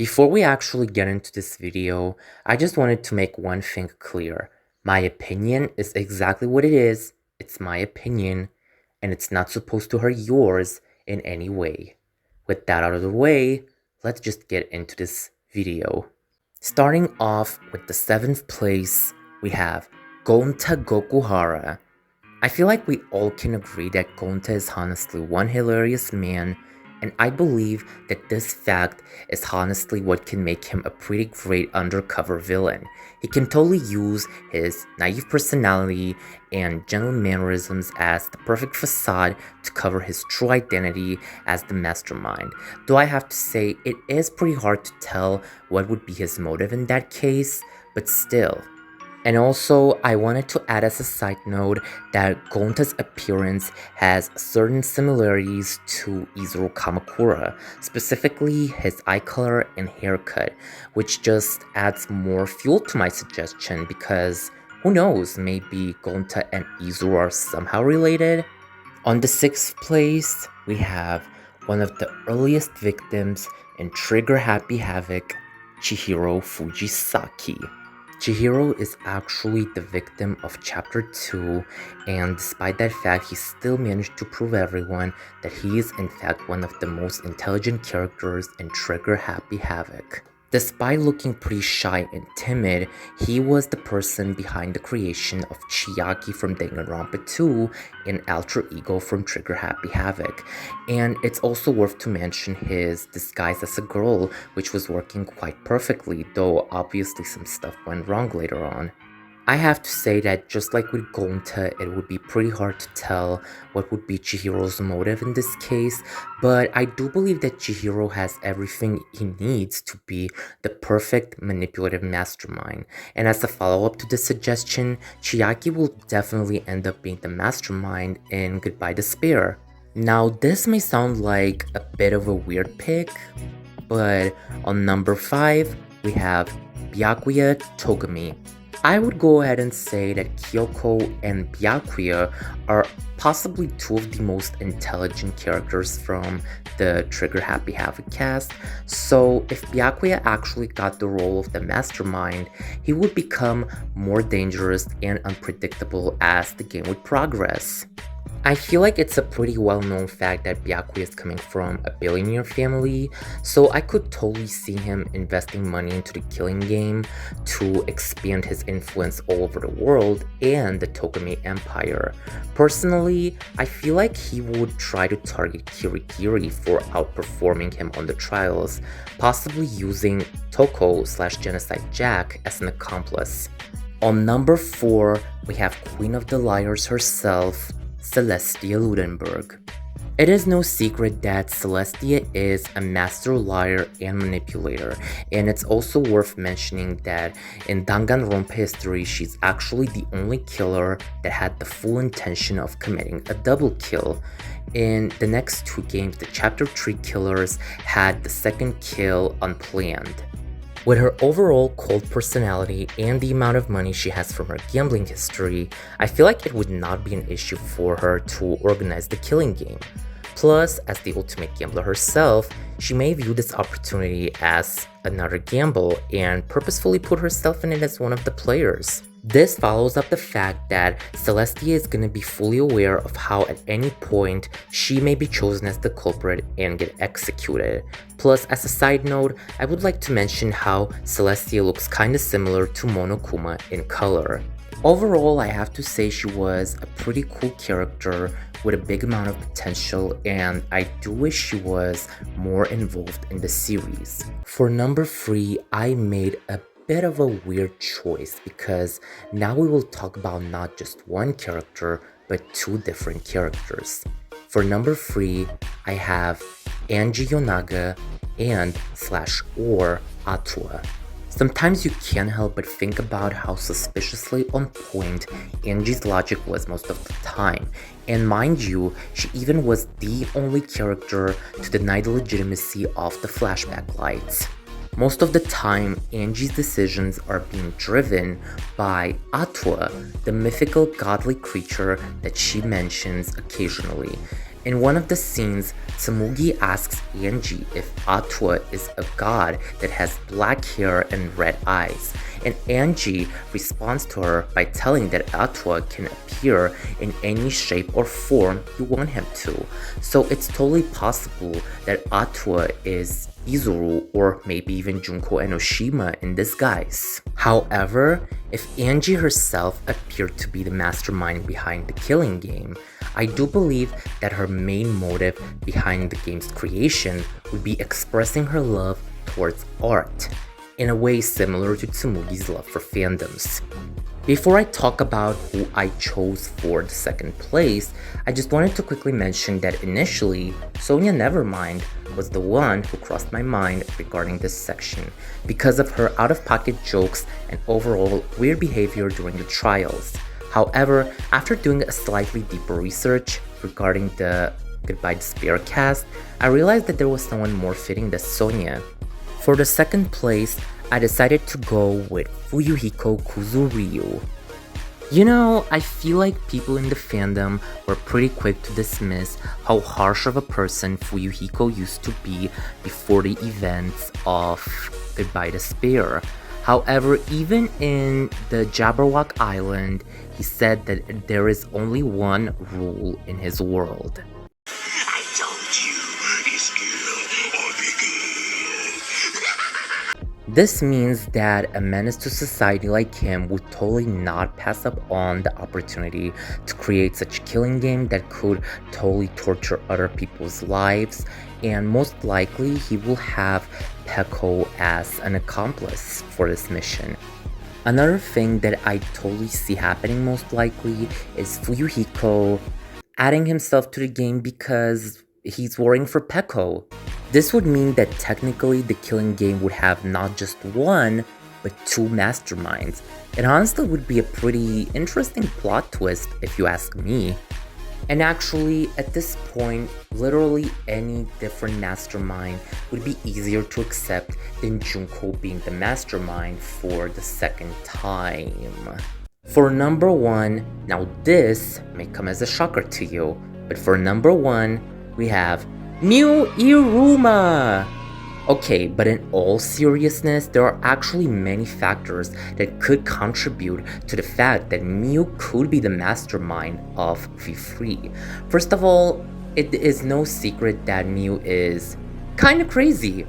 Before we actually get into this video, I just wanted to make one thing clear. My opinion is exactly what it is. It's my opinion, and it's not supposed to hurt yours in any way. With that out of the way, let's just get into this video. Starting off with the 7th place, we have Gonta Gokuhara. I feel like we all can agree that Gonta is honestly one hilarious man, and I believe that this fact is honestly what can make him a pretty great undercover villain. He can totally use his naive personality and gentle mannerisms as the perfect facade to cover his true identity as the mastermind. Though I have to say, it is pretty hard to tell what would be his motive in that case, but still. And also, I wanted to add as a side note that Gonta's appearance has certain similarities to Izuru Kamakura, specifically his eye color and haircut, which just adds more fuel to my suggestion because who knows, maybe Gonta and Izuru are somehow related? On the 6th place, we have one of the earliest victims in Trigger Happy Havoc, Chihiro Fujisaki. Chihiro is actually the victim of Chapter 2, and despite that fact, he still managed to prove everyone that he is in fact one of the most intelligent characters in Trigger Happy Havoc. Despite looking pretty shy and timid, he was the person behind the creation of Chiaki from Danganronpa 2 and Alter Ego from Trigger Happy Havoc. And it's also worth to mention his disguise as a girl, which was working quite perfectly, though obviously some stuff went wrong later on. I have to say that just like with Gonta, it would be pretty hard to tell what would be Chihiro's motive in this case, but I do believe that Chihiro has everything he needs to be the perfect manipulative mastermind. And as a follow-up to this suggestion, Chiaki will definitely end up being the mastermind in Goodbye Despair. Now this may sound like a bit of a weird pick, but on number 5, we have Byakuya Togami. I would go ahead and say that Kyoko and Byakuya are possibly two of the most intelligent characters from the Trigger Happy Havoc cast, so if Byakuya actually got the role of the mastermind, he would become more dangerous and unpredictable as the game would progress. I feel like it's a pretty well-known fact that Byakuya is coming from a billionaire family, so I could totally see him investing money into the killing game to expand his influence all over the world and the Togami Empire. Personally, I feel like he would try to target Kirigiri for outperforming him on the trials, possibly using Toko/Genocide Jack as an accomplice. On number 4, we have Queen of the Liars herself, Celestia Ludenberg. It is no secret that Celestia is a master liar and manipulator, and it's also worth mentioning that in Danganronpa history, she's actually the only killer that had the full intention of committing a double kill. In the next 2 games, the Chapter 3 killers had the second kill unplanned. With her overall cold personality and the amount of money she has from her gambling history, I feel like it would not be an issue for her to organize the killing game. Plus, as the ultimate gambler herself, she may view this opportunity as another gamble and purposefully put herself in it as one of the players. This follows up the fact that Celestia is going to be fully aware of how at any point she may be chosen as the culprit and get executed. Plus, as a side note, I would like to mention how Celestia looks kinda similar to Monokuma in color. Overall, I have to say she was a pretty cool character with a big amount of potential, and I do wish she was more involved in the series. For number 3, I made a bit of a weird choice because now we will talk about not just one character but 2 different characters. For number 3, I have Angie Yonaga and /or Atua. Sometimes you can't help but think about how suspiciously on point Angie's logic was most of the time, and mind you, she even was the only character to deny the legitimacy of the flashback lights. Most of the time, Angie's decisions are being driven by Atua, the mythical godly creature that she mentions occasionally. In one of the scenes, Tsumugi asks Angie if Atua is a god that has black hair and red eyes, and Angie responds to her by telling that Atua can appear in any shape or form you want him to. So it's totally possible that Atua is Izuru or maybe even Junko Enoshima in disguise. However, if Angie herself appeared to be the mastermind behind the killing game, I do believe that her main motive behind the game's creation would be expressing her love towards art, in a way similar to Tsumugi's love for fandoms. Before I talk about who I chose for the second place, I just wanted to quickly mention that initially, Sonia Nevermind was the one who crossed my mind regarding this section because of her out-of-pocket jokes and overall weird behavior during the trials. However, after doing a slightly deeper research regarding the Goodbye Despair cast, I realized that there was someone more fitting than Sonia. For the second place, I decided to go with Fuyuhiko Kuzuryu. You know, I feel like people in the fandom were pretty quick to dismiss how harsh of a person Fuyuhiko used to be before the events of Goodbye Despair. However, even in the Jabberwock Island, he said that there is only one rule in his world. I told you, it's kill or be killed. This means that a menace to society like him would totally not pass up on the opportunity to create such a killing game that could totally torture other people's lives, and most likely he will have Peko as an accomplice for this mission. Another thing that I totally see happening most likely is Fuyuhiko adding himself to the game because he's worrying for Peko. This would mean that technically the killing game would have not just one, but two masterminds. It honestly would be a pretty interesting plot twist if you ask me. And actually, at this point, literally any different mastermind would be easier to accept than Junko being the mastermind for the second time. For number one, now this may come as a shocker to you, but for number one, we have Miu Iruma! Okay, but in all seriousness, there are actually many factors that could contribute to the fact that Miu could be the mastermind of V3. First of all, it is no secret that Miu is kinda crazy.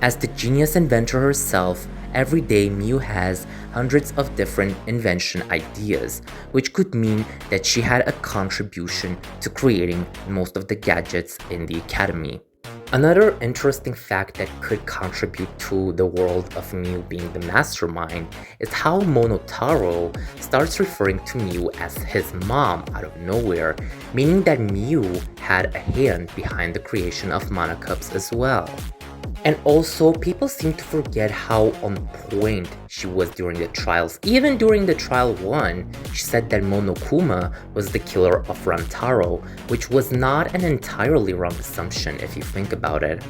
As the genius inventor herself, every day Miu has hundreds of different invention ideas, which could mean that she had a contribution to creating most of the gadgets in the academy. Another interesting fact that could contribute to the world of Miu being the mastermind is how Monotaro starts referring to Miu as his mom out of nowhere, meaning that Miu had a hand behind the creation of Mana Cups as well. And also, people seem to forget how on point she was during the trials. Even during the trial 1, she said that Monokuma was the killer of Rantaro, which was not an entirely wrong assumption if you think about it.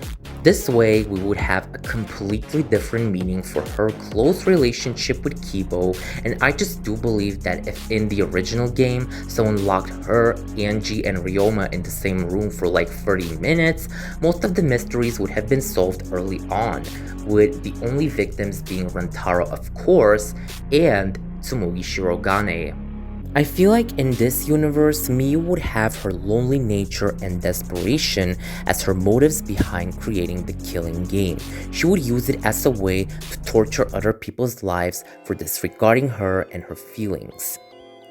This way, we would have a completely different meaning for her close relationship with Kibo, and I just do believe that if in the original game, someone locked her, Angie, and Ryoma in the same room for like 30 minutes, most of the mysteries would have been solved early on, with the only victims being Rantaro of course, and Tsumugi Shirogane. I feel like in this universe, Miu would have her lonely nature and desperation as her motives behind creating the killing game. She would use it as a way to torture other people's lives for disregarding her and her feelings.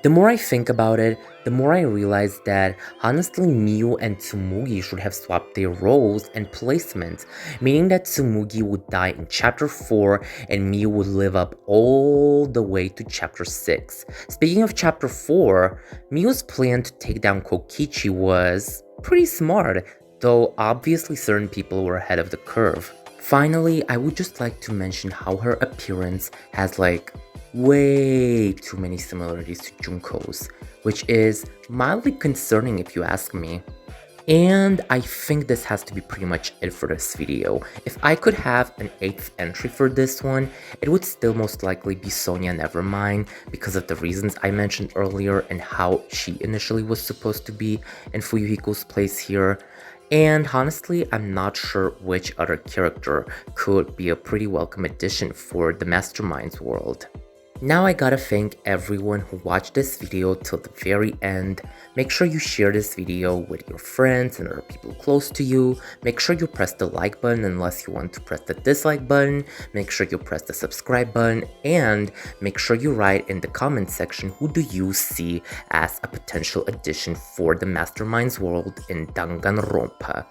The more I think about it, the more I realize that honestly Miu and Tsumugi should have swapped their roles and placements, meaning that Tsumugi would die in chapter 4 and Miu would live up all the way to chapter 6. Speaking of chapter 4, Miu's plan to take down Kokichi was pretty smart, though obviously certain people were ahead of the curve. Finally, I would just like to mention how her appearance has way too many similarities to Junko's, which is mildly concerning if you ask me. And I think this has to be pretty much it for this video. If I could have an 8th entry for this one, it would still most likely be Sonia Nevermind because of the reasons I mentioned earlier and how she initially was supposed to be in Fuyuhiko's place here. And honestly, I'm not sure which other character could be a pretty welcome addition for the Mastermind's world. Now I gotta thank everyone who watched this video till the very end. Make sure you share this video with your friends and other people close to you. Make sure you press the like button unless you want to press the dislike button. Make sure you press the subscribe button, and make sure you write in the comment section who do you see as a potential addition for the Mastermind's world in Danganronpa.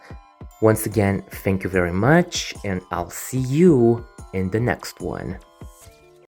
Once again, thank you very much, and I'll see you in the next one.